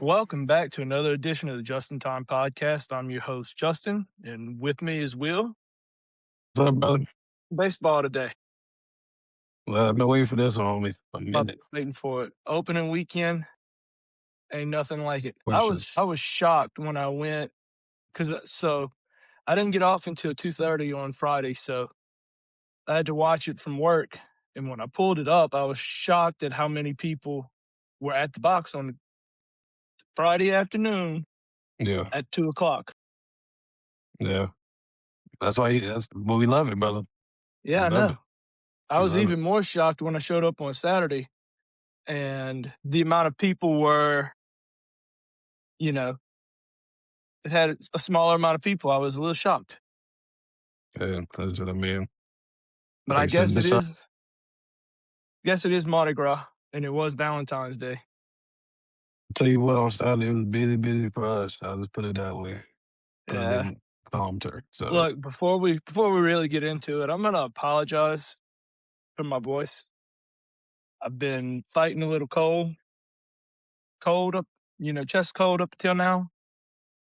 Welcome back to another edition of the Justin Time Podcast. I'm your host, Justin, and with me is Will. What's up, brother? Baseball today. Well, I've been waiting for this one, homie. A I've minute. been waiting for it. Opening weekend, ain't nothing like it. I Question. was shocked when I went because I didn't get off until 2:30 on Friday, so I had to watch it from work. And when I pulled it up, I was shocked at how many people were at the box on Friday afternoon Yeah, at 2 o'clock. yeah. That's what we love it, brother. Yeah, We I love know. it. I We was love it. even more shocked when I showed up on Saturday and the amount of people were, you know, it had a smaller amount of people. I was a little shocked, Yeah, that's what I mean. but Like I I said, guess it is Mardi Gras and it was Valentine's Day. tell you what, on Saturday, it was busy, busy for us. I'll just put it that way. Put it Yeah. in calm terms. So, Look, before we really get into it, I'm gonna apologize for my voice. I've been fighting a little cold up, chest cold up until now.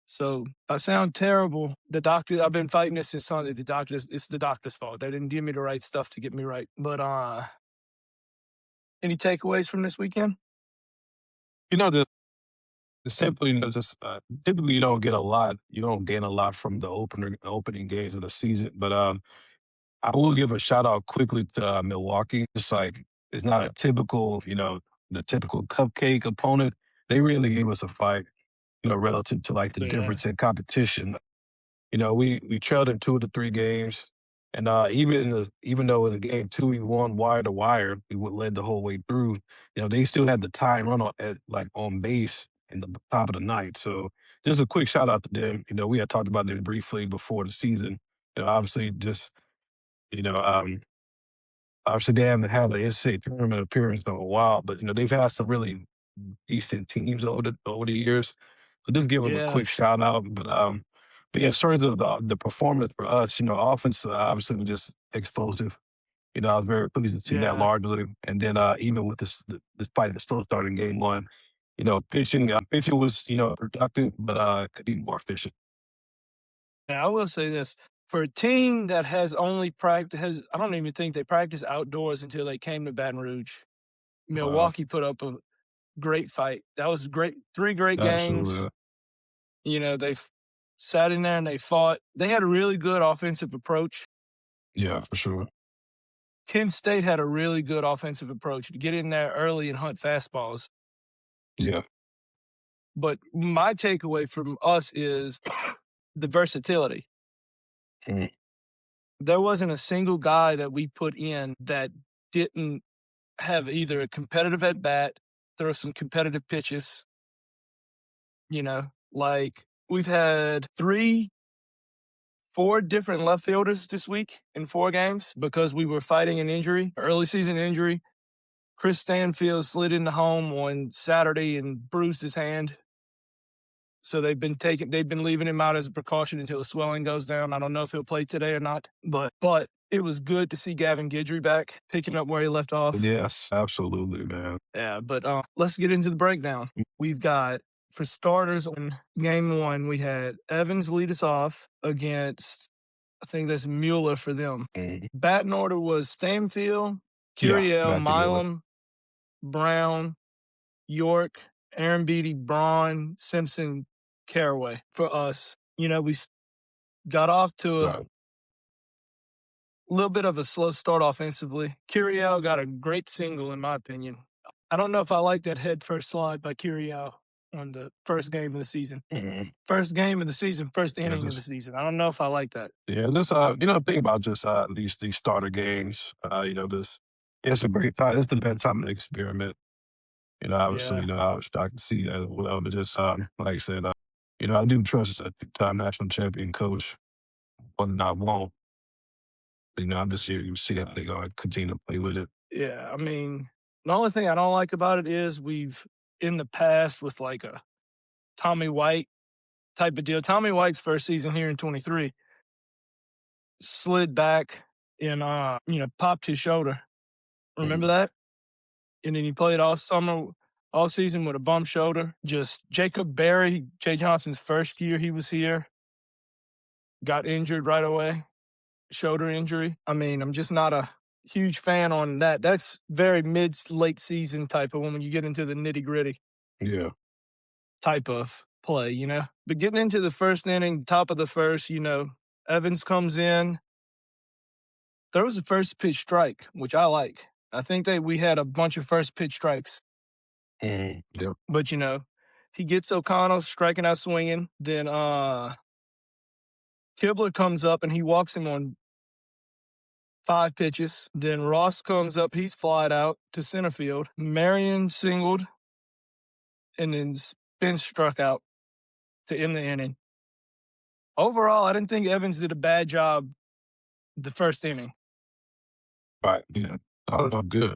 So if I sound terrible, I've been fighting this since Sunday. It's the doctor's fault. They didn't give me the right stuff to get me right. But any takeaways from this weekend? just simply, just typically you don't get a lot. You don't gain a lot from the opening games of the season. But I will give a shout out quickly to Milwaukee. It's like it's not a typical, the typical cupcake opponent. They really gave us a fight, relative to like the Yeah, difference in competition. We trailed in 2 of the 3 games, and even though in the game 2 we won wire to wire, led the whole way through. They still had the tie run on base in the top of the ninth. So just a quick shout out to them. We had talked about them briefly before the season. Obviously just you know, obviously they haven't had an NCAA tournament appearance in a while, but they've had some really decent teams over the years. So just give them a yeah, quick shout out. But yeah, in terms of the performance for us, offense obviously was just explosive. I was very pleased to see that yeah. largely. And then even with despite the slow starting game one, pitching was productive, but could be more efficient. Now I will say this: for a team that has only I don't even think they practiced outdoors until they came to Baton Rouge. Wow, Milwaukee put up a great fight. That was great. 3 great games. absolutely, They sat in there and they fought. They had a really good offensive approach. yeah, for sure, Kent State had a really good offensive approach to get in there early and hunt fastballs. yeah. But my takeaway from us is the versatility. Mm. There wasn't a single guy that we put in that didn't have either a competitive at bat, throw some competitive pitches, like we've had 4 different left fielders this week in 4 games because we were fighting an injury, early season injury. Chris Stanfield slid into home on Saturday and bruised his hand. So they've been leaving him out as a precaution until the swelling goes down. I don't know if he'll play today or not, but it was good to see Gavin Guidry back, picking up where he left off. Yes, absolutely, man. Yeah, but let's get into the breakdown. We've got, for starters, on game 1, we had Evans lead us off against, I think that's Mueller for them. Mhm. Batting order was Stanfield, Yeah, Curiel, back to Miller. Milam, Brown, York, Aaron Beatty, Braun, Simpson, Caraway. For us, we got off to a Right. little bit of a slow start offensively. Curiel got a great single, in my opinion. I don't know if I like that head first slide by Curiel on the first game of the season. Mhm. First game of the season, first Yeah, inning of the season. I don't know if I like that. this think about just these starter games. This it's a great time. It's the best time to experiment. Obviously, Yeah. I was shocked to see that as well. But just like I said, I do trust a two-time national champion coach, but I won't. I'm just here to see how they going to continue to play with it. Yeah. I mean, the only thing I don't like about it is we've, in the past, with like a Tommy White type of deal. Tommy White's first season here in 23 slid back and popped his shoulder. Remember Mhm. that? And then he played all summer all season with a bum shoulder. Just Jacob Berry, Jay Johnson's first year he was here, got injured right away, shoulder injury. I mean, I'm just not a huge fan on that. That's very mid late season type of when you get into the nitty gritty Yeah. type of play, you know. But getting into the first inning, top of the first, you know, Evans comes in, throws a first pitch strike, which I like. I think that we had a bunch of first pitch strikes, Yep. but you know, he gets O'Connell striking out swinging. Then Kibler comes up and he walks him on 5 pitches. Then Ross comes up, he's flied out to center field. Marion singled, and then Spence struck out to end the inning. Overall, I didn't think Evans did a bad job the first inning. Right. Yeah. Oh, good.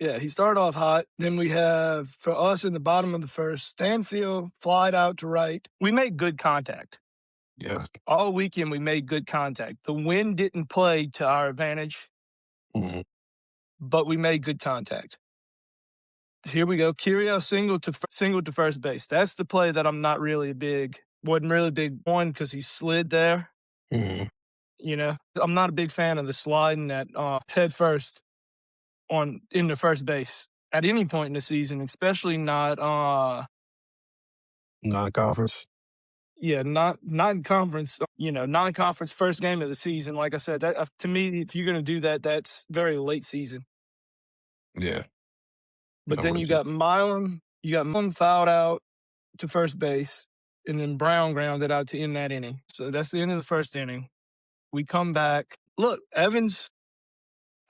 Yeah, he started off hot. Then we have, for us in the bottom of the first, Stanfield flied out to right. We made good contact. Yes. All weekend, we made good contact. The wind didn't play to our advantage, Mhm. but we made good contact. Here we go. Kirill singled to first base. That's the play that I'm not really wasn't really big on because he slid there. Mhm. You know, I'm not a big fan of the sliding at head first into first base at any point in the season, especially not Non-conference. not in conference. You know, non-conference first game of the season. Like I said, that to me, if you're going to do that, that's very late season. Yeah. But I'm then with you. You got Milam fouled out to first base, and then Brown grounded out to end that inning. So that's the end of the first inning. We come back. Look, Evans,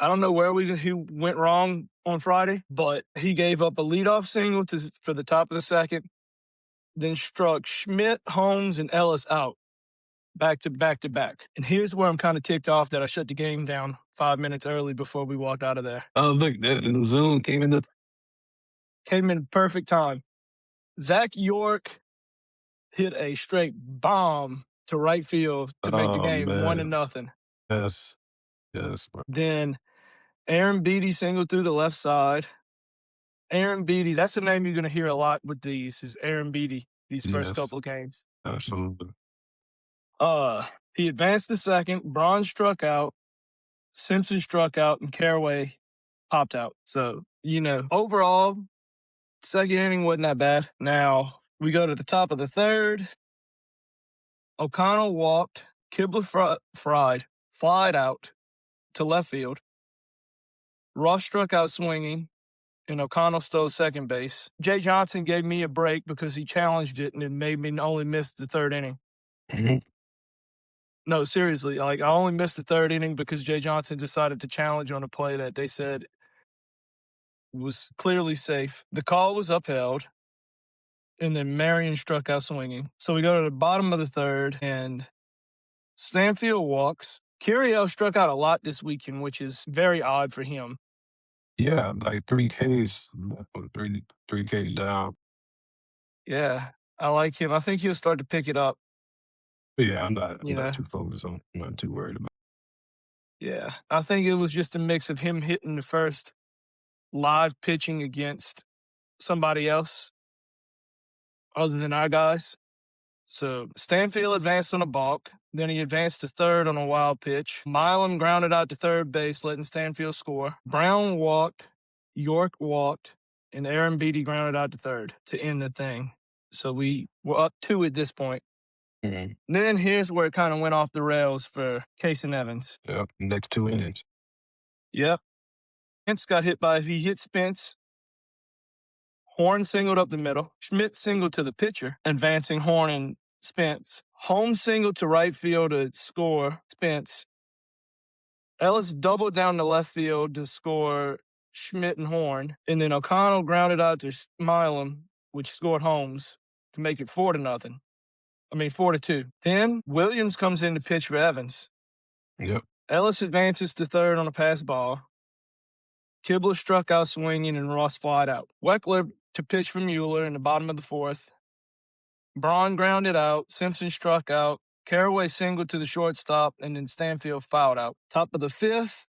I don't know where he went wrong on Friday, but he gave up a leadoff single for the top of the second, then struck Schmidt, Holmes, and Ellis out back to back to back. And here's where I'm kind of ticked off that I shut the game down 5 minutes early before we walked out of there. Oh, look, the Zoom came in the. Came in perfect time. Zach York hit a straight bomb to right field to make the Oh game man. 1-0. Yes. Yes. Then Aaron Beatty singled through the left side. Aaron Beatty, that's a name you're going to hear a lot with is Aaron Beatty, these first Yes. couple of games. Absolutely. He advanced to second. Braun struck out. Simpson struck out, and Caraway popped out. So, you know, overall, second inning wasn't that bad. Now, we go to the top of the third. O'Connell walked. Kibler flied out to left field. Ross struck out swinging, and O'Connell stole second base. Jay Johnson gave me a break because he challenged it, and it made me only miss the third inning. Mhm. No, seriously, like I only missed the third inning because Jay Johnson decided to challenge on a play that they said was clearly safe. The call was upheld, and then Marion struck out swinging. So we go to the bottom of the third, and Stanfield walks. Kirill struck out a lot this weekend, which is very odd for him. Yeah, like 3Ks, three Ks down. Yeah, I like him. I think he'll start to pick it up, But yeah, I'm not. I'm you not know. too focused on. I'm not too worried about. Yeah, I think it was just a mix of him hitting the first live pitching against somebody else other than our guys. So Stanfield advanced on a balk. Then he advanced to third on a wild pitch. Milam grounded out to third base, letting Stanfield score. Brown walked, York walked, and Aaron Beatty grounded out to third to end the thing. So we were up 2 at this point. Mhm. Then here's where it kind of went off the rails for Case and Evans. Yep. Next 2 innings. Yep. Spence got hit he hit Spence. Horn singled up the middle. Schmidt singled to the pitcher, advancing Horn and Spence. Holmes singled to right field to score Spence. Ellis doubled down to left field to score Schmidt and Horn. And then O'Connell grounded out to Milam, which scored Holmes to make it 4-0. 4-2. Then Williams comes in to pitch for Evans. Yep. Ellis advances to third on a pass ball. Kibler struck out swinging, and Ross flied out. Weckler to pitch for Mueller in the bottom of the fourth. Braun grounded out. Simpson struck out. Caraway singled to the shortstop, and then Stanfield fouled out. Top of the fifth,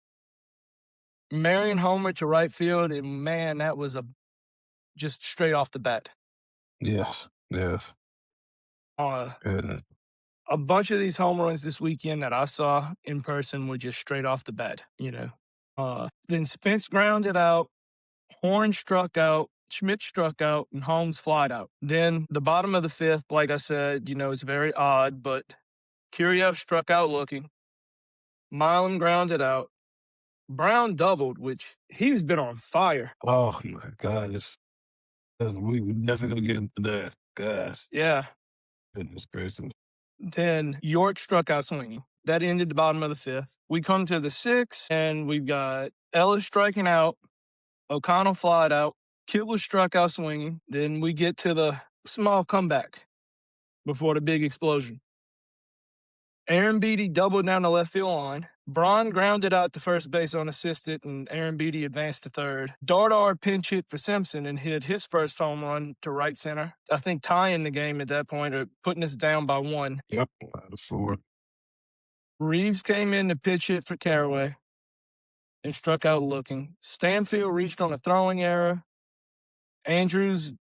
Marion homer to right field, and man, that was a just straight off the bat. Yes, yes, Uh, goodness. a bunch of these home runs this weekend that I saw in person were just straight off the bat, you know. Then Spence grounded out, Horn struck out, Schmidt struck out, and Holmes flied out. Then the bottom of the fifth, like I said, it's very odd, but Kyriev struck out looking. Milam grounded out. Brown doubled, which he's been on fire. Oh my God, we definitely gonna get into that. Gosh, Yeah. goodness gracious. Then York struck out swinging. That ended the bottom of the fifth. We come to the sixth, and we've got Ellis striking out, O'Connell flied out, Kibble struck out swinging. Then we get to the small comeback before the big explosion. Aaron Beatty doubled down the left field line. Braun grounded out to first base unassisted, and Aaron Beatty advanced to third. Dardar pinch hit for Simpson and hit his first home run to right center. I think tying the game at that point or putting us down by one. Yep, out of four. Reeves came in to pitch hit for Caraway and struck out looking. Stanfield reached on a throwing error. Andrews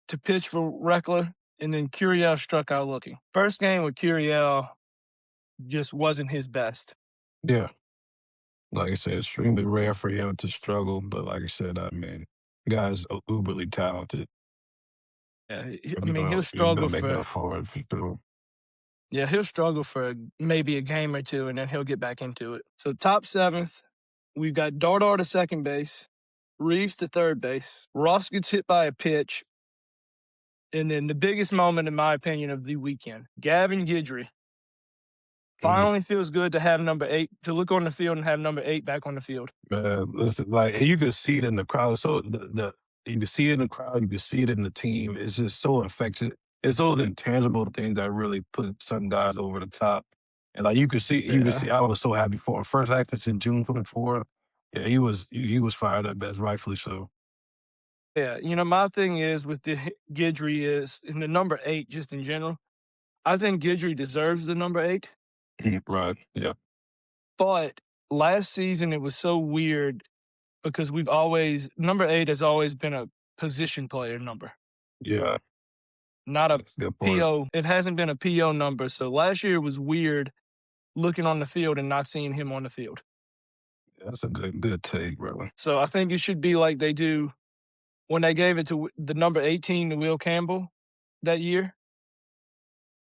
to pitch for Reckler, and then Curiel struck out looking. First game with Curiel just wasn't his best. Yeah, like I said, extremely rare for him to struggle, but like I said, I mean, guy's uberly talented. Yeah, And he'll he's gonna struggle make for up for it for sure. he'll struggle for maybe a game or two, and then he'll get back into it. So top seventh, we've got Dardar to second base, Reeves to third base. Ross gets hit by a pitch, and then the biggest moment, in my opinion, of the weekend, Gavin Guidry. Mhm. Finally feels good to have number 8, to look on the field and have number 8 back on the field. Listen, like and you can see it in the crowd. So you can see it in the crowd, you can see it in the team. It's just so infectious. It's those intangible things that really put some guys over the top. And like you can Yeah. see I was so happy for him. First active in June 24. Yeah, he was fired up as rightfully so. Yeah, my thing is with the Guidry is in the number 8 just in general, I think Guidry deserves the number 8, Right. Yeah. but last season it was so weird because we've always number 8 has always been a position player number, Yeah. not a That's a good point. PO. It hasn't been a PO number, so last year was weird looking on the field and not seeing him on the field. That's a good take, brother. So I think it should be like they do when they gave it to the number 18 to Will Campbell that year.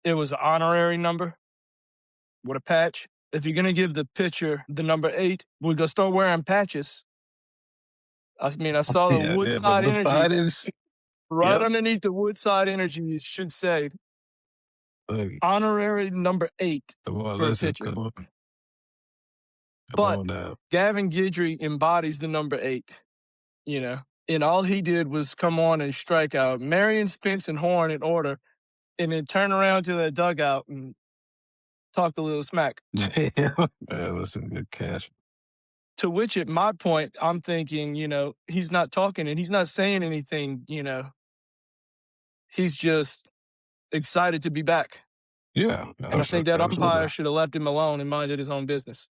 It was an honorary number with a patch. If you're gonna give the pitcher the number 8, we're gonna start wearing patches. I mean, I saw the Yeah, but Woodside what's Energy behind is right yep. underneath the Woodside Energy. It should say Like, honorary number 8 come on, for a listen, pitcher. come But on now. Gavin Guidry embodies the number 8. You know, and all he did was come on and strike out Marion, Spence, and Horn in order, and then turn around to the dugout and talk a little smack. Man, listen, good cash. To which, at my point, I'm thinking, he's not talking and he's not saying anything. He's just excited to be back. Yeah, And I think that umpire absolutely. should have left him alone and minded his own business.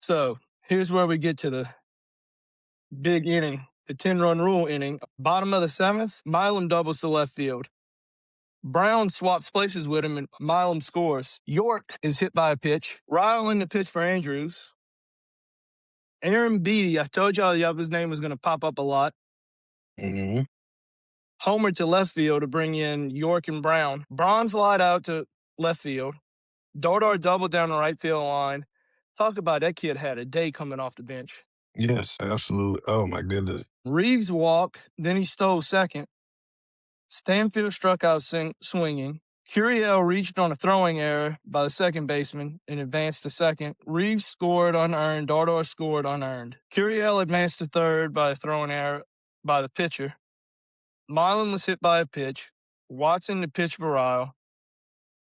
So here's where we get to the big inning, the 10-run rule inning. Bottom of the seventh, Milam doubles to left field. Brown swaps places with him, and Milam scores. York is hit by a pitch. Ryle in the pitch for Andrews. Aaron Beatty, I told y'all his name was going to pop up a lot. Mhm. Homer to left field to bring in York and Brown. Braun flied out to left field. Dardar doubled down the right field line. Talk about that kid had a day coming off the bench. Yes, absolutely. Oh my goodness. Reeves walked, then he stole second. Stanfield struck out swinging. Curiel reached on a throwing error by the second baseman and advanced to second. Reeves scored unearned. Dardar scored unearned. Curiel advanced to third by a throwing error by the pitcher. Milan was hit by a pitch. Watson to pitch for Ryle.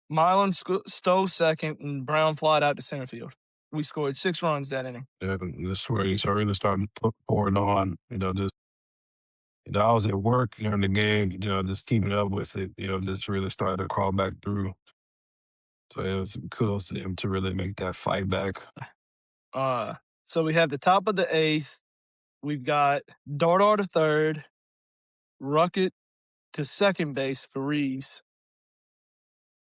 Milan stole second, and Brown flied out to center field. We scored 6 runs that inning. Yeah, this is where he's really starting to pour it on. Just I was at work during the game. Just keeping up with it. Just really started to crawl back through. So it was kudos to him to really make that fight back. So we have the top of the eighth. We've got Dardar to third. Ruckett to second base for Reeves.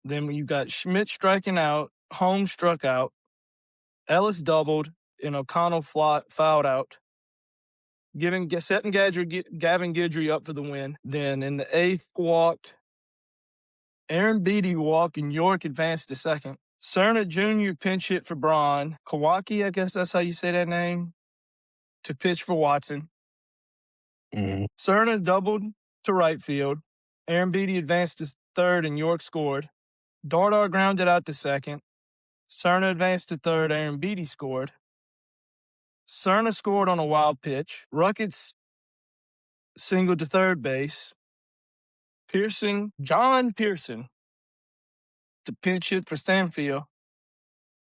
Then you got Schmidt striking out, Holmes struck out, Ellis doubled, and O'Connell fouled out, setting Gavin Guidry up for the win. Then in the eighth, walked Aaron Beatty and York advanced to second. Cerna Jr. pinch hit for Braun. Kawaki, I guess that's how you say that name, to pitch for Watson. Mhm. Cerna doubled to right field. Aaron Beatty advanced to third, and York scored. Dardar grounded out to second. Cerna advanced to third. Aaron Beatty scored. Cerna scored on a wild pitch. Ruckett's singled to third base. John Pearson, to pinch hit for Stanfield.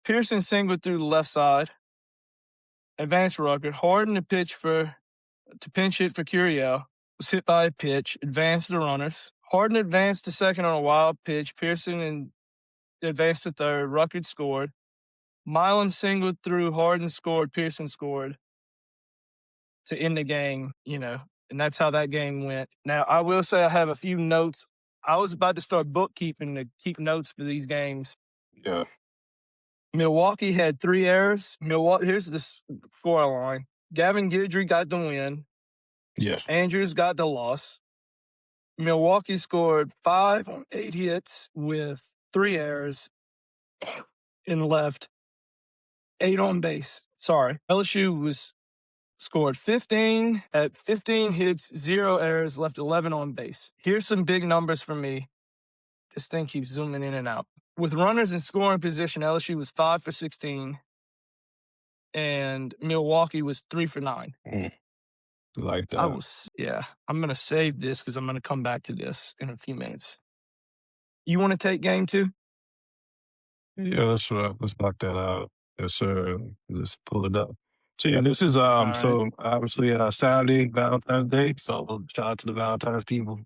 Pearson singled through the left side. Advanced Ruckert. Harden to pinch hit for Curiel. Was hit by a pitch. Advanced the runners. Harden advanced to second on a wild pitch. Pearson advanced to third. Ruckert scored. Milam singled through. Harden scored. Pearson scored to end the game, and that's how that game went. Now, I will say I have a few notes. I was about to start bookkeeping to keep notes for these games. Yeah. Milwaukee had 3 errors. Here's the scoreline. Gavin Guidry got the win. Yes. Andrews got the loss. Milwaukee scored 5 on 8 hits with 3 errors and left 8 on base. Sorry. LSU scored 15 at 15 hits, 0 errors, left 11 on base. Here's some big numbers for me. This thing keeps zooming in and out. With runners in scoring position, LSU was 5 for 16, and Milwaukee was 3 for 9. Like that. I'm going to save this because I'm going to come back to this in a few minutes. You want to take game 2? Yeah, that's right. Let's knock that out. Yes, sir. Let's pull it up. So yeah, this is All right. so obviously Saturday, Valentine's Day. So shout out to the Valentine's people.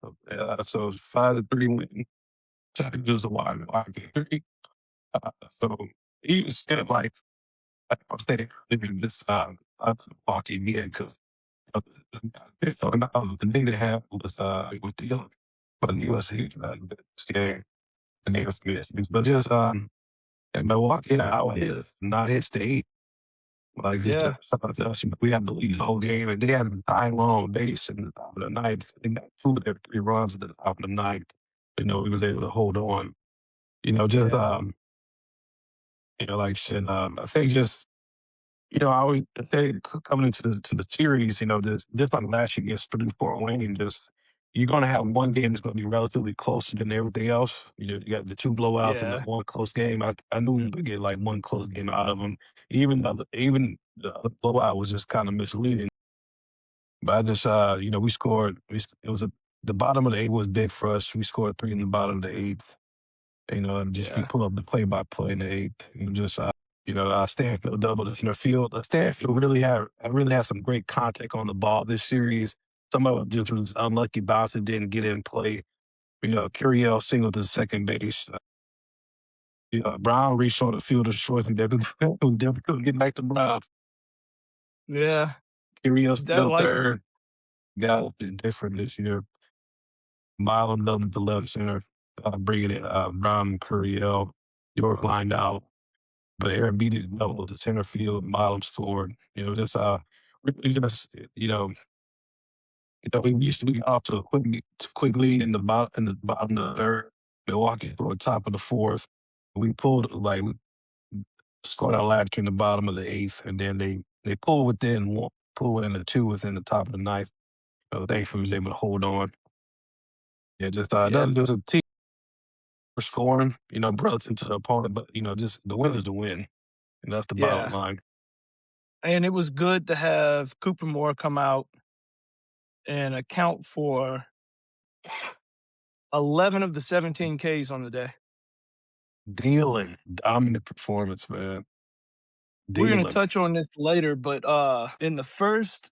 So 5-3 win. Just a wide victory. So even instead of like I'm saying living this hockey again because the thing that happened was with the for the USA this game and they was but just and Milwaukee out hit 9 hits to 8. Like just Yeah. we had to lead the whole game and they had a time long base in the top of the ninth. They got 2 of their 3 runs at the top of the ninth. We was able to hold on. Just Yeah. like I said, I think just I always say coming into the series, just like last year against 34 Wayne, just you're gonna have one game that's gonna be relatively closer than everything else. You got the 2 blowouts and the Yeah. one close game. I knew we would get like one close game out of them. Even the other blowout was just kind of misleading. But I just we scored. It was the bottom of the 8th was big for us. We scored 3 in the bottom of the 8th. Just if you Yeah. pull up the play-by-play in the 8th, Stanfield double the center field. Stanfield really had some great contact on the ball this series. Some of it just was unlucky bouncing, didn't get in play. Curiel singled to second base. Brown reached on the field of short and never couldn't get back to Brown. Yeah. Curiel That still like third. Got different this year. Milam doubled to left center, bringing it Brown and Curiel. York lined out. But Aaron beat it double to center field. Milam scored. Just really just we used to be off to a quick lead in the bottom of the third. Milwaukee scored top of the fourth. We pulled we scored our last in the bottom of the 8th, and then they pulled within the 2 within the top of the ninth. Thankfully, we was able to hold on. Yeah, just yeah. there's a team scoring, relative to the opponent, but just the win is the win, and that's the bottom Yeah. line. And it was good to have Cooper Moore come out and account for 11 of the 17 Ks on the day. Dealing dominant performance, man. We're going to Dealing. touch on this later, but in the first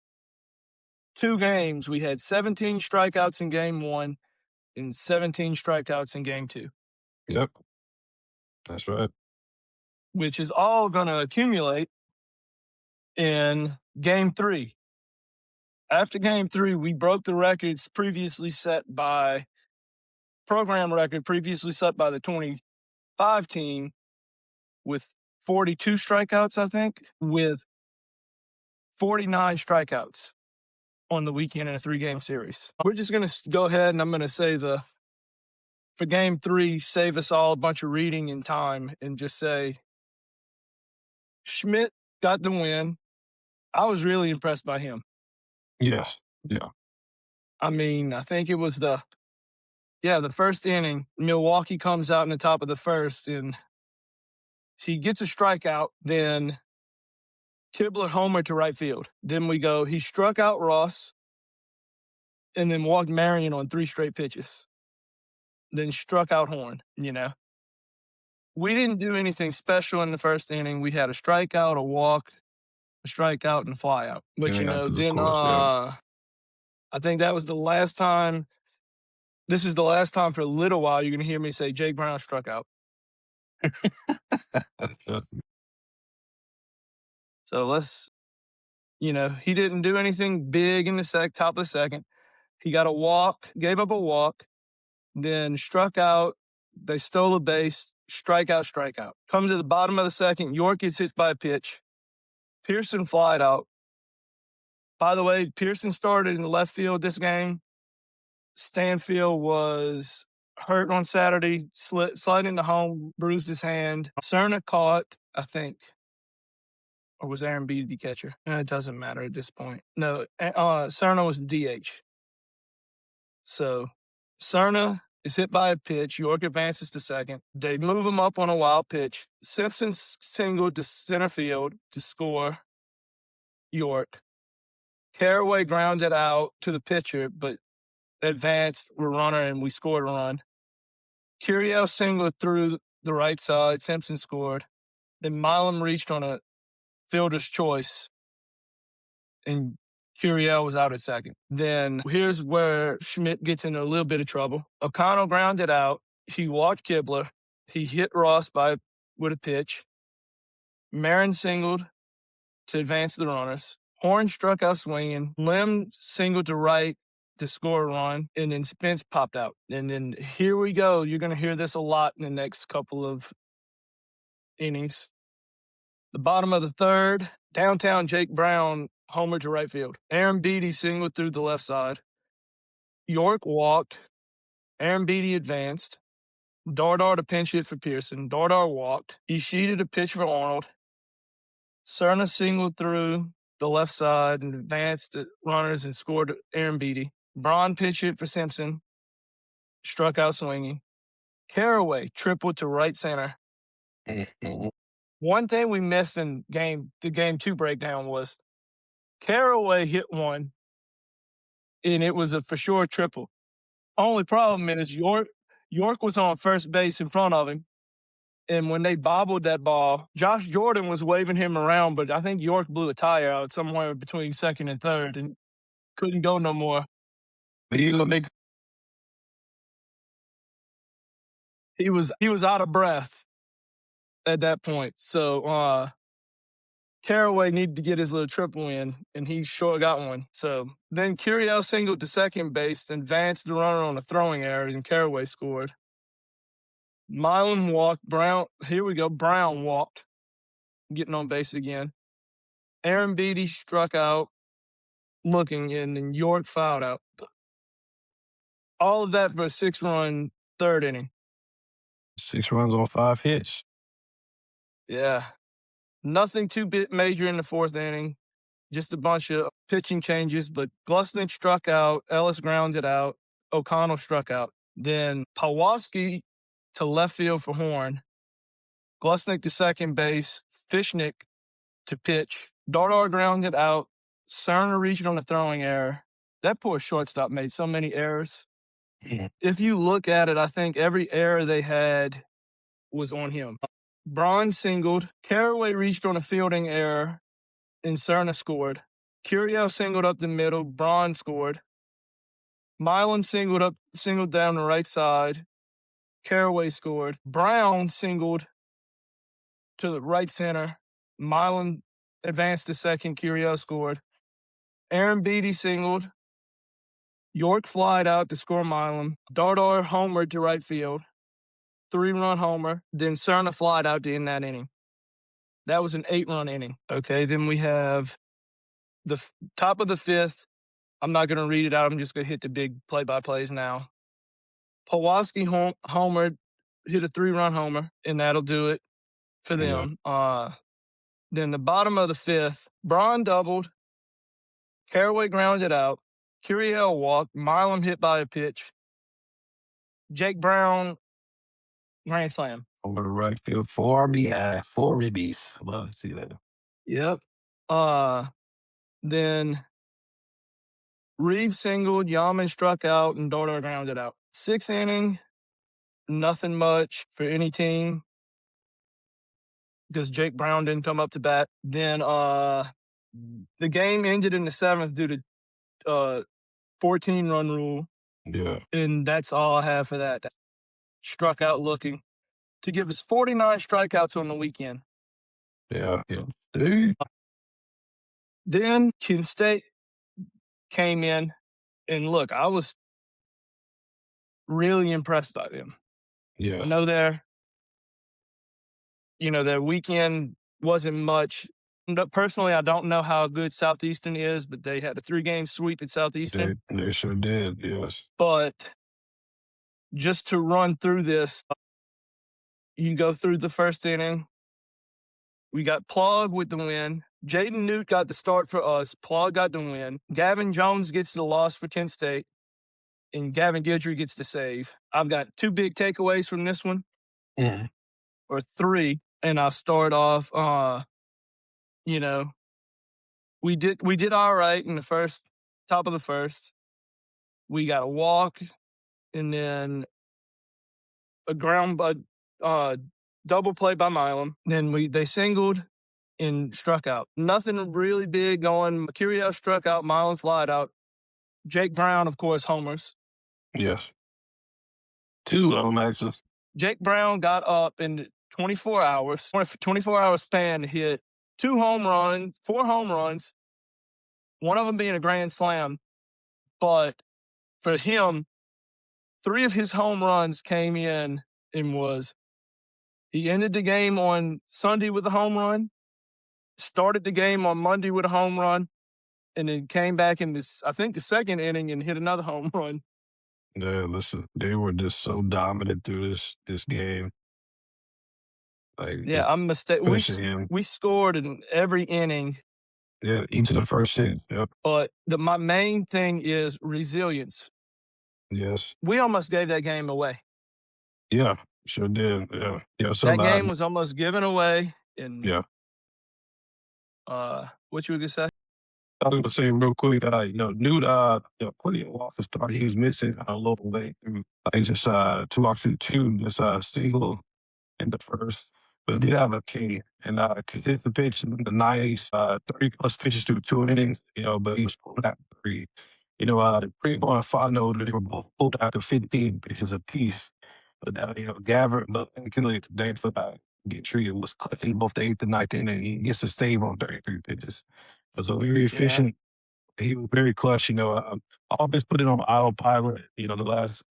2 games, we had 17 strikeouts in game 1 and 17 strikeouts in game 2, Yep, that's right. which is all going to accumulate in game 3. After game 3, we broke the records previously set by program record previously set by the 25 team with 42 strikeouts, I think, with 49 strikeouts on the weekend in a 3-game series. We're just going to go ahead and I'm going to say for game 3, save us all a bunch of reading and time and just say Schmidt got the win. I was really impressed by him. Yes. Yeah. I mean, I think it was the first inning. Milwaukee comes out in the top of the first and he gets a strikeout. Then Kibler homer to right field. Then he struck out Ross and then walked Marion on 3 straight pitches. Then struck out Horn, We didn't do anything special in the first inning. We had a strikeout, a walk, a strikeout, and a flyout. But, Of then course, yeah. I think that was the last time. This is the last time for a little while you're going to hear me say Jake Brown struck out. So he didn't do anything big in the top of the second. He got a walk, gave up a walk, then struck out. They stole a base, strikeout. Come to the bottom of the second, York gets hit by a pitch. Pearson flied out. By the way, Pearson started in the left field this game. Stanfield was hurt on Saturday, slid into home, bruised his hand. Cerna caught, I think, or was Aaron Beatty the catcher? It doesn't matter at this point. No, Cerna was DH. So Cerna is hit by a pitch. York advances to second. They move him up on a wild pitch. Simpson singled to center field to score York. Caraway grounded out to the pitcher, but advanced with runner, and we scored a run. Curiel singled through the right side. Simpson scored. Then Milam reached on a fielder's choice, and Curiel was out at second. Then here's where Schmidt gets into a little bit of trouble. O'Connell grounded out. He walked Kibler. He hit Ross with a pitch. Marin singled to advance the runners. Horn struck out swinging. Lim singled to right to score a run, and then Spence popped out. And then here we go. You're going to hear this a lot in the next couple of innings. The bottom of the third, downtown Jake Brown homer to right field. Aaron Beatty singled through the left side. York walked. Aaron Beatty advanced. Dardar to pinch hit for Pearson. Dardar walked. Ishida to pitch for Arnold. Cerna singled through the left side and advanced the runners and scored Aaron Beatty. Braun pitch hit for Simpson. Struck out swinging. Caraway tripled to right center. One thing we missed in the game 2 breakdown was Caraway hit one, and it was a for sure triple. Only problem is York was on first base in front of him, and when they bobbled that ball, Josh Jordan was waving him around, but I think York blew a tire out somewhere between second and third and couldn't go no more. He was out of breath at that point. So Caraway needed to get his little triple in, and he sure got one. So then Curiel singled to second base, and advanced the runner on a throwing error, and Caraway scored. Milam walked. Brown walked, getting on base again. Aaron Beatty struck out, looking, and then York fouled out. All of that for a 6-run third inning. 6 runs on 5 hits. Yeah. Nothing too major in the fourth inning. Just a bunch of pitching changes, but Glusnick struck out. Ellis grounded out. O'Connell struck out. Then Pawaski to left field for Horn. Glusnick to second base. Fishnick to pitch. Dardar grounded out. Cerner reached on a throwing error. That poor shortstop made so many errors. Yeah. If you look at it, I think every error they had was on him. Braun singled. Caraway reached on a fielding error, and Cerna scored. Curiel singled up the middle. Braun scored. Milan singled down the right side. Caraway scored. Brown singled to the right center. Milan advanced to second. Curiel scored. Aaron Beatty singled. York flied out to score Milam. Dardar homered to right field. 3-run homer. Then Cerna flied out to end that inning. That was an 8-run inning. Okay, then we have the top of the 5th. I'm not going to read it out. I'm just going to hit the big play-by-plays now. Pawlowski homered, hit a 3-run homer, and that'll do it for Yeah. them. Then the bottom of the 5th, Braun doubled, Caraway grounded out, Curiel walked, Milam hit by a pitch, Jake Brown grand slam. Over the right field, 4 RBI, 4 ribbies. Love to see that. Yep. Then Reeves singled, Yaman struck out, and Dardar grounded out. 6th inning, nothing much for any team because Jake Brown didn't come up to bat. Then the game ended in the 7th due to 14-run rule, Yeah. and that's all I have for that. Struck out looking to give us 49 strikeouts on the weekend. Yeah. Yeah. Dude. Then Kent State came in, and look, I was really impressed by them. I Yes. know their weekend wasn't much. Personally, I don't know how good Southeastern is, but they had a 3-game sweep at Southeastern. They sure did. Yes. But just to run through this, you go through the 1st inning. We got Plug with the win. Jaden Newt got the start for us. Plug got the win. Gavin Jones gets the loss for Kent State, and Gavin Guidry gets the save. I've got 2 big takeaways from this one, or 3, and I'll start off. We did all right in the top of the 1st. We got a walk, and then a double play by Milam. Then they singled and struck out. Nothing really big going. Curiel struck out, Milam flied out. Jake Brown, of course, homers. Yes. 2 of them, actually. Jake Brown got up in 24 hours, 24-hour span, hit 4 home runs, one of them being a grand slam. But for him, 3 of his home runs came in and he ended the game on Sunday with a home run, started the game on Monday with a home run, and then came back in the 2nd inning and hit another home run. Yeah, listen, they were just so dominant through this game. Like, Yeah, I'm mistaken. especially him. We scored in every inning. Yeah, each of the first 6. Yep. But my main thing is resilience. Yes. We almost gave that game away. Yeah, sure did. Yeah. Yeah. So That game was almost given away. And yeah. what you were gonna say? I was gonna say real quick, Newt, plenty of off the start. He was missing a little way through. He just 2 just single in the 1st, but did have a K and consistent pitch in the 90s, 30+ pitches through 2 innings. But he was pulled out 3. The pre-ball and final, they were both pulled out to 15 pitches apiece. But Gavin, thanks for get treated was clutching both the 8th and 9th inning. He gets a save on 33 pitches. So very efficient. He was very clutch. I always put it on autopilot. The last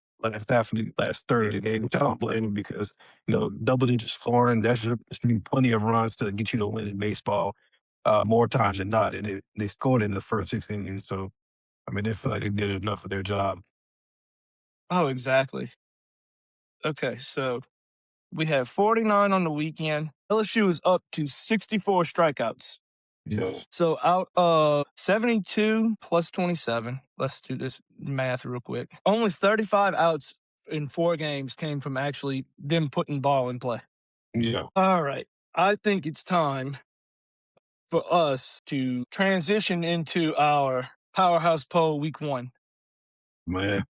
half of the last third of the game, which I don't blame him because double digit scoring that should be plenty of runs to get you to win in baseball more times than not. And they scored in the first 6 innings. So I mean, they feel like they did enough of their job. Oh, exactly. Okay, so we have 49 on the weekend. LSU is up to 64 strikeouts. Yes. So out of 72 plus 27, let's do this math real quick. Only 35 outs in 4 games came from actually them putting ball in play. Yeah. All right. I think it's time for us to transition into our Powerhouse poll week 1. Man.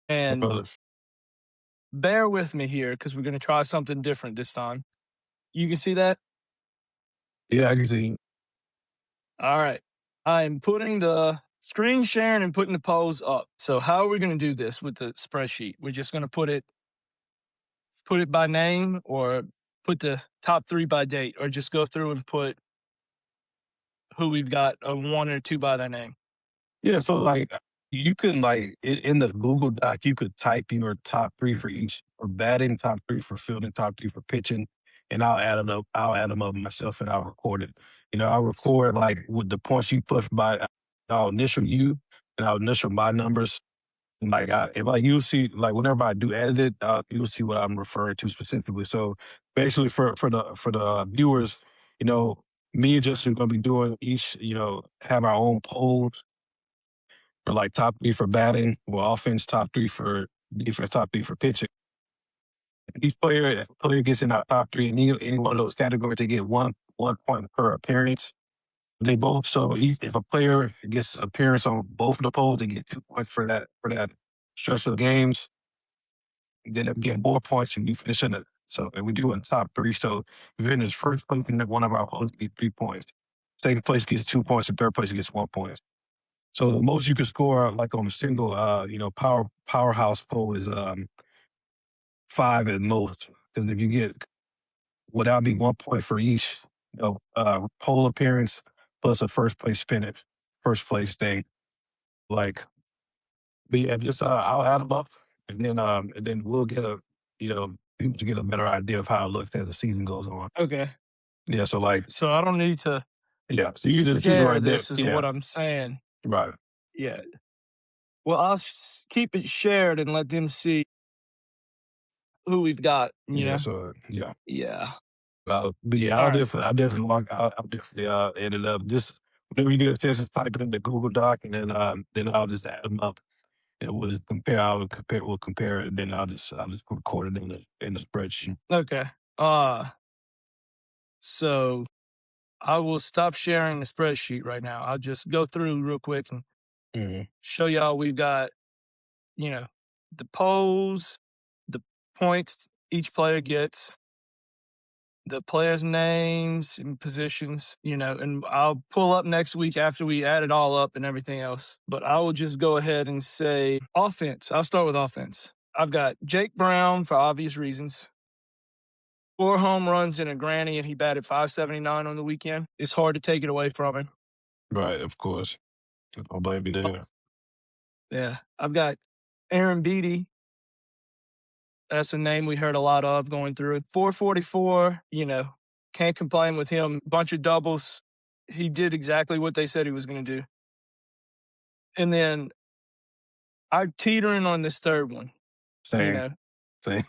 And bear with me here because we're going to try something different this time. You can see that? Yeah, I can see. All right. I'm putting the screen sharing and putting the polls up. So how are we going to do this with the spreadsheet? We're just going to put it by name, or put the top 3 by date, or just go through and put who we've got a one or two by that name. Yeah, so, like, you can, like, in the Google Doc, you could type your top 3 for each for batting, top 3 for fielding, top 3 for pitching, and I'll add them up myself, and I'll record it. I'll record, like, with the points you put by I'll initial you, and I'll initial my numbers. And, like, you'll see, like, whenever I do edit it, you'll see what I'm referring to specifically. So, basically, for the viewers, you know, me and Justin are gonna be doing each, have our own polls for like top 3 for batting, or offense, top 3 for defense, top 3 for pitching. Each player, if a player gets in our top 3 in any one of those categories, they get one point per appearance. They both so if a player gets appearance on both of the polls, they get 2 points for that stretch of games. Then they get more points and you finish in it. So and we do in top 3. So if you finish first place in one of our polls, you get 3 points. Second place gets 2 points, and third place gets 1 point. So the most you can score, like on a single, powerhouse poll is 5 at most. Because if you get, would that be 1 point for each, poll appearance plus a first place finish, first place thing. Like, but yeah, just I'll add them up, and then we'll get people to get a better idea of how it looks as the season goes on. Okay. Yeah, so like, So I don't need to yeah, so you can just keep it share right there. this, is Yeah, what I'm saying. right. Yeah. Well, I'll keep it shared and let them see who we've got. Yeah, so yeah. Yeah. But yeah, All right. I'll definitely edit up. Just whenever you get a chance to type it in the Google Doc, and then I'll just add them up, and we'll just compare. We'll compare it, and then I'll just record it in the spreadsheet. Okay. Uh, so I will stop sharing the spreadsheet right now. I'll just go through real quick and Mhm. show y'all we've got, you know, the polls, the points each player gets, the players' names and positions, and I'll pull up next week after we add it all up and everything else. But I will just go ahead and say offense. I'll start with offense. I've got Jake Brown for obvious reasons. 4 home runs and a granny, and he batted 579 on the weekend. It's hard to take it away from him. Right, of course. I'll blame you there. Yeah. I've got Aaron Beatty. That's a name we heard a lot of going through it. 444, can't complain with him. Bunch of doubles. He did exactly what they said he was going to do. And then I'm teetering on this third one. You Same, know, same.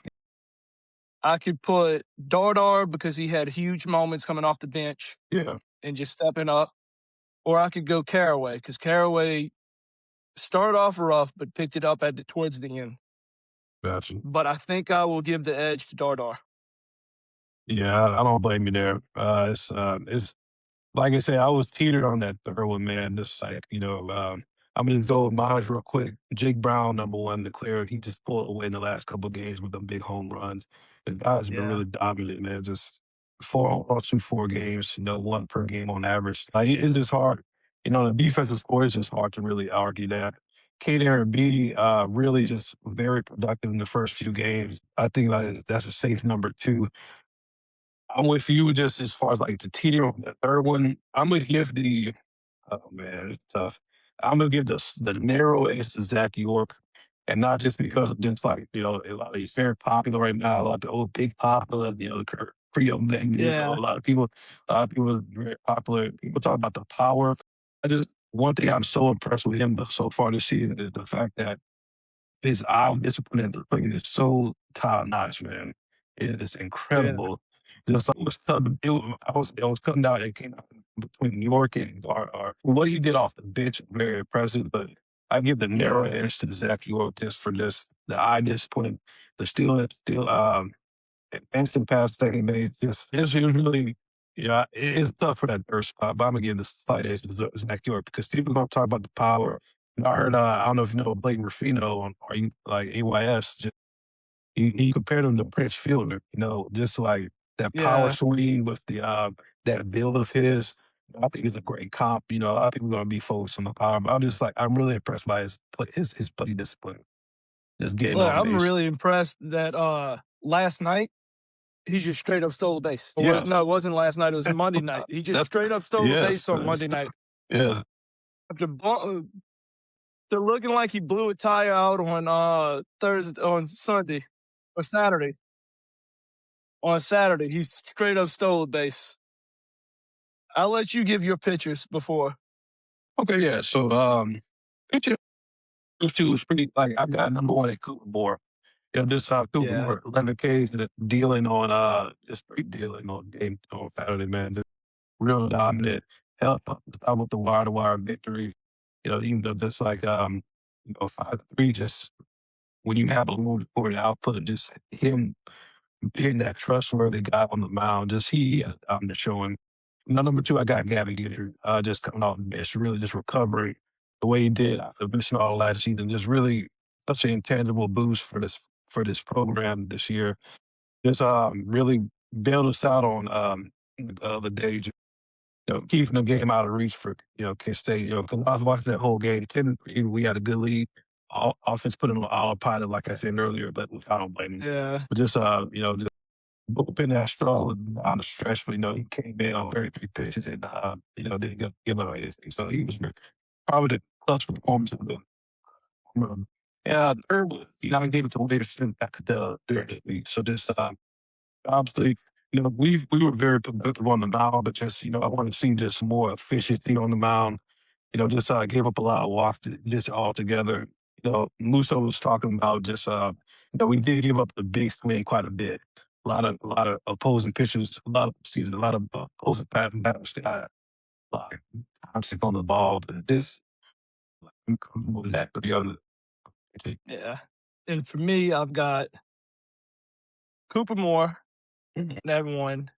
I could put Dardar because he had huge moments coming off the bench Yeah, and just stepping up, or I could go Caraway because Caraway started off rough but picked it up towards the end. gotcha. But I think I will give the edge to Dardar. Yeah, I don't blame you there. It's like I said, I was teetered on that third one, man. Just like, I'm gonna go with mine real quick. Jake Brown, number one, declared he just pulled away in the last couple of games with them big home runs. The guy's been Yeah, really dominant, man. Just 4 home runs through 4 games, one per game on average. Like, it's just hard. The defensive score is just hard to really argue that. Kate Aaron B, really just very productive in the first few games. I think like that's a safe number two. I'm with you just as far as like the teeter on the third one. I'm gonna give the oh man, it's tough. I'm gonna give the narrow edge to Zach York, and not just because of just like he's very popular right now. A lot of the old big popular, the Creole thing. yeah, A lot of people are very popular. People talk about the power. I just one thing I'm so impressed with him so far this season is the fact that his eye discipline at the plate is so top notch, man. It is yeah, incredible. Just like it was coming, I was coming out. It came out between New York and or what he did off the bench, very impressive. But I give the narrow yeah. edge to Zach York just for this the eye discipline, the still instant pass second base. Just it was really it's tough for that third spot, but I'm gonna give the slight edge to Zach York because people gonna talk about the power. I heard I don't know if you know Blake Ruffino or you like AYS. Just, he compared him to Prince Fielder. Just like that power Yeah. swing with that build of his. I think it's a great comp. A lot of people are gonna be focused on the power, but I'm really impressed by his play discipline, just getting Look, on I'm base. really impressed that last night he just straight up stole a base. Yes. No, it wasn't last night. It was Monday night. He just That's straight up stole a yes. base on Monday night Yeah. after they're looking like he blew a tire out on Thursday, on Sunday or Saturday. On Saturday, he straight up stole a base. I'll let you give your pictures before. Okay, yeah. So picture those two was pretty like I got number one at Cooper Moore. You know, this Cooper Yeah, Moore 11 Ks dealing on just straight dealing on game on Saturday, man. Just real dominant, helped out with the wire to wire victory. You know, even though just like 5-3, just when you have a little for output, just him being that trustworthy guy on the mound, just he showing. Now, number two, I got Gavin Guidry, just coming off the bench, really just recovering the way he did after missing all last season. Just really such an intangible boost for this program this year. Just really bailed us out on the other day, just, keeping the game out of reach for Kent State. Because I was watching that whole game, 10-3, we had a good lead. Offense put in on autopilot, like I said earlier, but I don't blame him. yeah, But just just bullpen that strong on the stretch, but he came in on very few pitches and didn't give up anything. So he was probably the clutch performance of the run. Yeah, third was, I gave it to leadership back to the third week. So just obviously, we were very productive on the mound, but just I want to see just more efficiency on the mound. Just gave up a lot of walks just altogether. Musso was talking about just we did give up the big swing quite a bit. A lot of opposing pitchers, a lot of opposing batters got a lot of contact on the ball. But this, I'm comfortable with that. But the other, yeah. And for me, I've got Cooper Moore at one.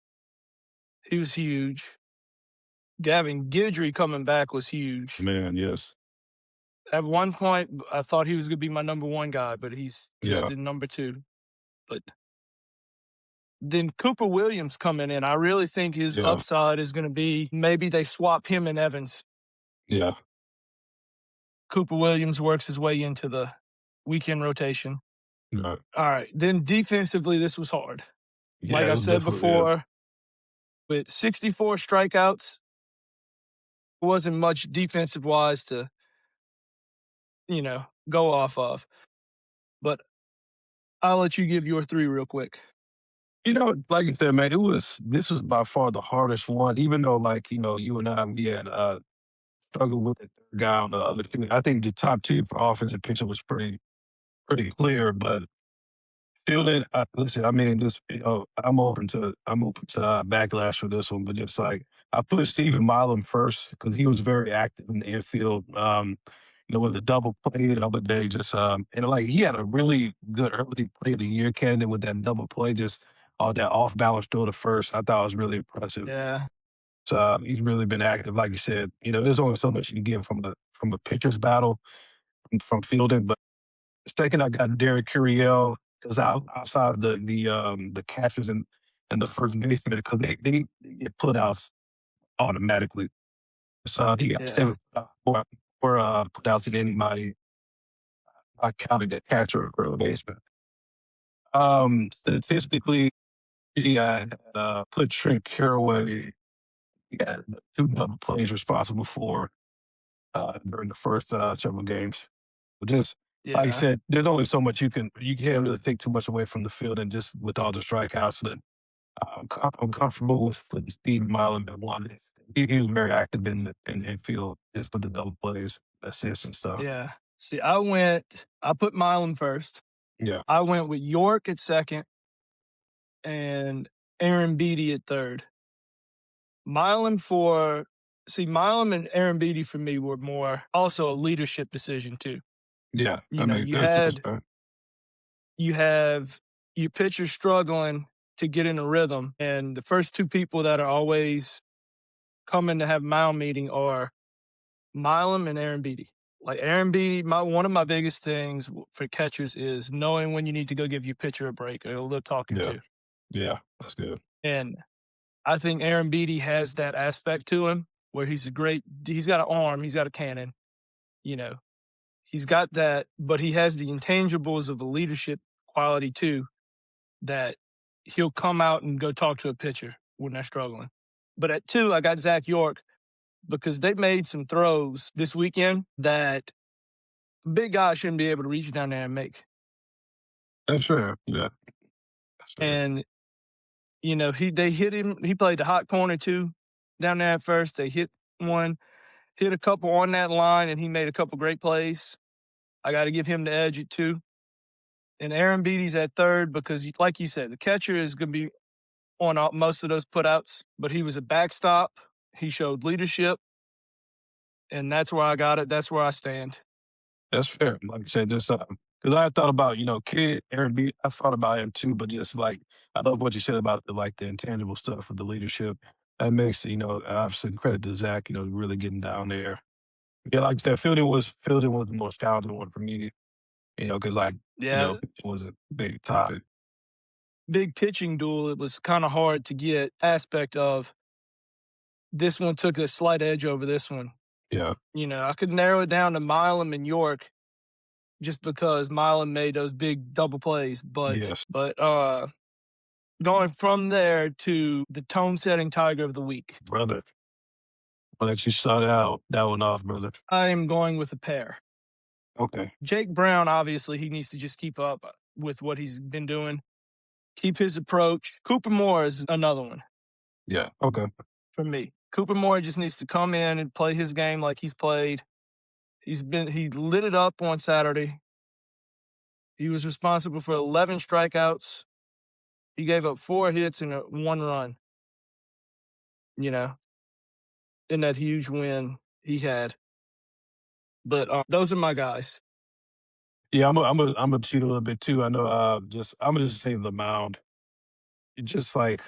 He was huge. Gavin Guidry coming back was huge. man, yes, At one point, I thought he was going to be my number one guy, but he's just yeah, in number two. But then Cooper Williams coming in, I really think his yeah, upside is going to be maybe they swap him and Evans. yeah, Cooper Williams works his way into the weekend rotation. yeah, All right. Then defensively, this was hard. Like yeah. It I was said difficult. Yeah, before, with 64 strikeouts, wasn't much defensive wise to, go off of. But I'll let you give your three real quick. like you said, man, this was by far the hardest one. Even though, like you and I, we had struggled with the third guy on the other two. I think the top two for offensive pitching was pretty clear, but fielding. Listen, I mean, just I'm open to backlash for this one, but just like I put Stephen Milam first because he was very active in the infield. With the double play the other day, just and like he had a really good early play of the year candidate with that double play, just that off balance throw to first. I thought was really impressive. Yeah. So he's really been active, like you said. There's only so much you can get from a pitcher's battle from fielding. But second, I got Derek Curiel because outside the catchers and the first baseman because they get put outs automatically. So he got Yeah. seven more put outs than anybody. I counted that catcher or first baseman. Statistically, he got put Trent Caraway. He got two double plays responsible for during the first several games. But just like I Yeah. said, there's only so much you can't really take too much away from the field, and just with all the strikeouts that I'm comfortable with Steve Milam at one. He was very active in the infield just with the double plays, assists and stuff. Yeah. See, I put Milam first. Yeah, I went with York at second and Aaron Beatty at third. Milam Milam and Aaron Beatty for me were more also a leadership decision too. yeah. You I know, mean, you that's had fair. you have your pitchers struggling to get in a rhythm, and the first two people that are always coming to have mound meeting are Milam and Aaron Beatty. Like Aaron Beatty, one of my biggest things for catchers is knowing when you need to go give your pitcher a break or a little talking Yeah, to. yeah. That's good. And I think Aaron Beatty has that aspect to him where he's got an arm, he's got a cannon, you know, he's got that, but he has the intangibles of a leadership quality too that he'll come out and go talk to a pitcher when they're struggling. But at 2, I got Zach York because they made some throws this weekend that big guys shouldn't be able to reach down there and make. That's fair. Yeah, that's fair. And they hit him. He played the hot corner too down there at first. They hit one, hit a couple on that line, and he made a couple great plays. I got to give him the edge at 2. And Aaron Beatty's at 3rd because, like you said, the catcher is going to be on most of those putouts, but he was a backstop. He showed leadership, and that's where I got it. That's where I stand. That's fair. Like I said, just because I thought about kid Aaron B. I thought about him too, but just like I love what you said about the intangible stuff with the leadership. That makes obviously credit to Zach. Really getting down there. Yeah, like I said, fielding was the most challenging one for me. Because Yeah, pitching was a big topic. big pitching duel. It was kind of hard to get aspect of. This one took a slight edge over this one. Yeah. I could narrow it down to Milam and York just because Milam made those big double plays. But Yes, but going from there to the tone setting Tiger of the week, brother. I'll let you start out that one off, brother. I am going with a pair. Okay. Jake Brown, obviously, he needs to just keep up with what he's been doing, keep his approach. Cooper Moore is another one Yeah. Okay. for me. Cooper Moore just needs to come in and play his game like he's played. He lit it up on Saturday. He was responsible for 11 strikeouts. He gave up 4 hits and 1 run, you know, in that huge win he had. But those are my guys. Yeah, I'm a cheat a little bit too. I know. I'm gonna just say the mound. It's just like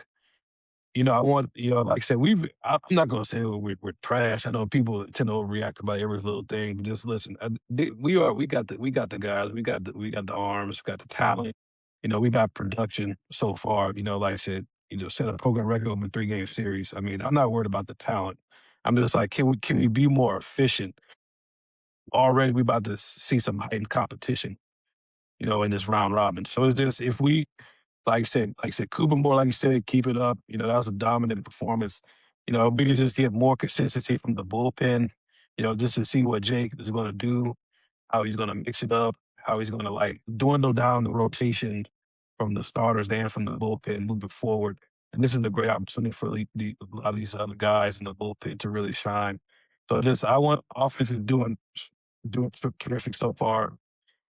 I want like I said, I'm not gonna say we're trash. I know people tend to overreact about every little thing. But just listen. We got the guys. We got the arms. We got the talent. We got production so far. Like I said, set a program record over a 3-game series. I mean, I'm not worried about the talent. I'm just like, can we be more efficient? Already, we about to see some heightened competition, in this round robin. So it's just if we, like I said, Cooper Moore, like you said, keep it up. That was a dominant performance. We could just get more consistency from the bullpen. Just to see what Jake is going to do, how he's going to mix it up, how he's going to like dwindle down the rotation from the starters and from the bullpen moving forward. And this is a great opportunity for a lot of these other guys in the bullpen to really shine. So I want offense is doing terrific so far.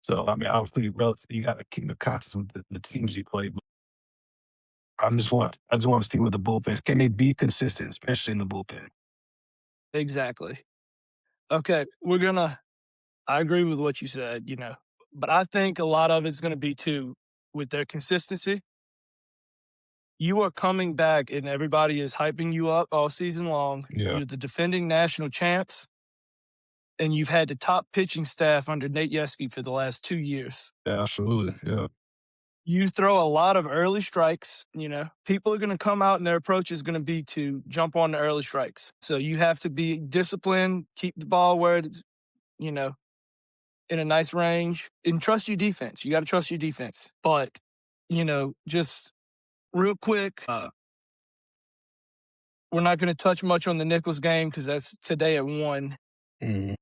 So I mean, obviously, relative, you got to keep the context with the teams you play. But I just want to see with the bullpen. Can they be consistent, especially in the bullpen? Exactly. Okay, I agree with what you said, but I think a lot of it's going to be too with their consistency. You are coming back and everybody is hyping you up all season long. Yeah, You're the defending national champs, and you've had the top pitching staff under Nate Yeskie for the last 2 years. yeah, absolutely. Yeah, You throw a lot of early strikes, people are going to come out and their approach is going to be to jump on the early strikes. So you have to be disciplined, keep the ball where it's, you know, in a nice range, and trust your defense. You got to trust your defense. But, just real quick, we're not going to touch much on the Nichols game because that's today at 1. mhm,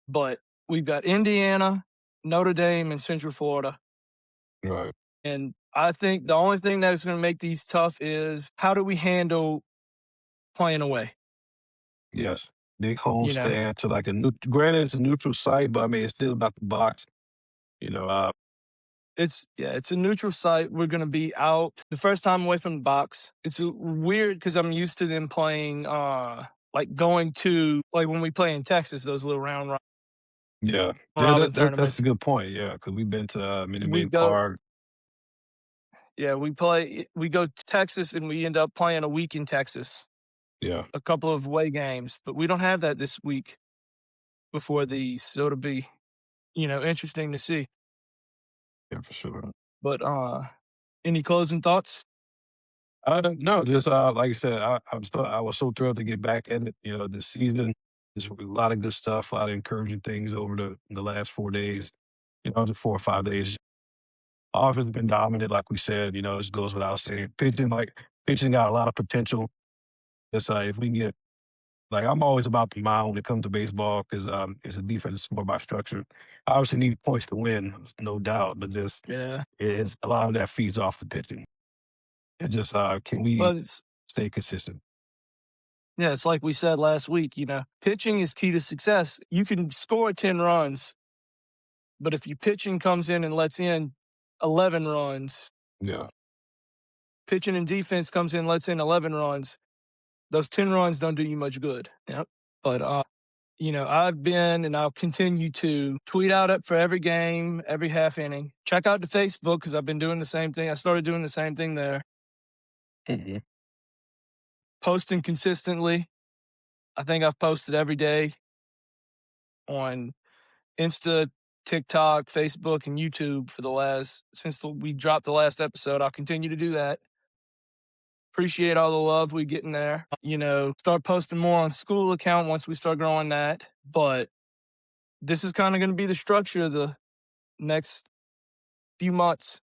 But we've got Indiana, Notre Dame, and Central Florida. right. And I think the only thing that is going to make these tough is how do we handle playing away? Yes, big home You know, stand to like granted it's a neutral site, but I mean it's still about the box. You know, uh, it's a neutral site. We're going to be out the first time away from the box. It's weird because I'm used to them playing, like going to like when we play in Texas, those little yeah, yeah. robin That's a tournaments. good point. Yeah, because we've been to Minute We Maid go, Park. yeah, we go to Texas and we end up playing a week in Texas, Yeah, a couple of away games, but we don't have that this week before these, so it'll be interesting to see. yeah, for sure. But any closing thoughts? No, just like I said, I was so thrilled to get back in it. This season. There's a lot of good stuff, a lot of encouraging things over the last 4 days. The 4 or 5 days. Offense has been dominant, like we said, it goes without saying. Pitching got a lot of potential. It's if we get like I'm always about the mound when it comes to baseball because it's a defense, it's more about structure. I obviously need points to win, no doubt, but just Yeah. it's a lot of that feeds off the pitching. It just can we But it's stay consistent? yeah, it's like we said last week, pitching is key to success. You can score 10 runs, but if your pitching comes in and lets in 11 runs, Yeah, pitching and defense comes in, lets in 11 runs, those 10 runs don't do you much good. Yep. But, I've been and I'll continue to tweet out it for every game, every half inning. Check out the Facebook because I've been doing the same thing. I started doing the same thing there, mhm. posting consistently. I think I've posted every day on Insta, TikTok, Facebook, and YouTube for we dropped the last episode. I'll continue to do that. Appreciate all the love we get in there. Start posting more on school account once we start growing that. But this is kind of going to be the structure of the next few months.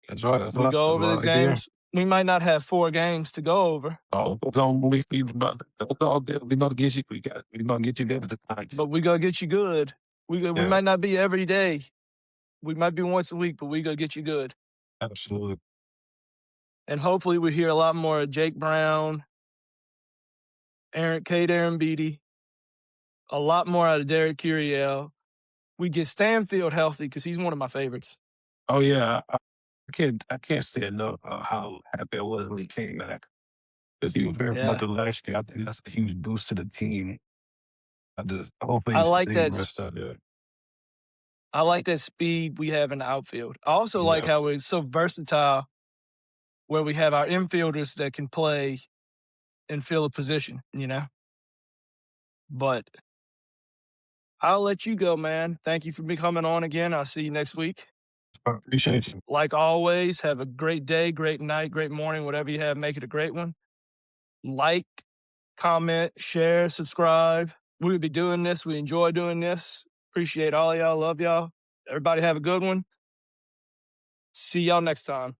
That's right. That's We what, go that's over what I these like to hear. games. We might not have 4 games to go over, Oh, it's on that's all good. We gonna get you. We gonna get you there tonight. but we gonna get you good. We Yeah, might not be every day. We might be once a week, but we gonna get you good. absolutely. And hopefully we hear a lot more of Jake Brown, Aaron Beatty, a lot more out of Derek Curiel. We get Stanfield healthy because he's one of my favorites. Oh yeah, I can't say enough how happy I was when he came back because he was very Yeah. productive last year. I think that's a huge boost to the team. I just hopefully I like he that rests out there. I like that speed we have in the outfield. I also like Yeah, how we're so versatile where we have our infielders that can play and fill a position. But I'll let you go, man. Thank you for me coming on again. I'll see you next week. I appreciate you. Like always, have a great day, great night, great morning, whatever you have, make it a great one. Like, comment, share, subscribe. We would be doing this. We enjoy doing this. Appreciate all y'all. Love y'all. Everybody have a good one. See y'all next time.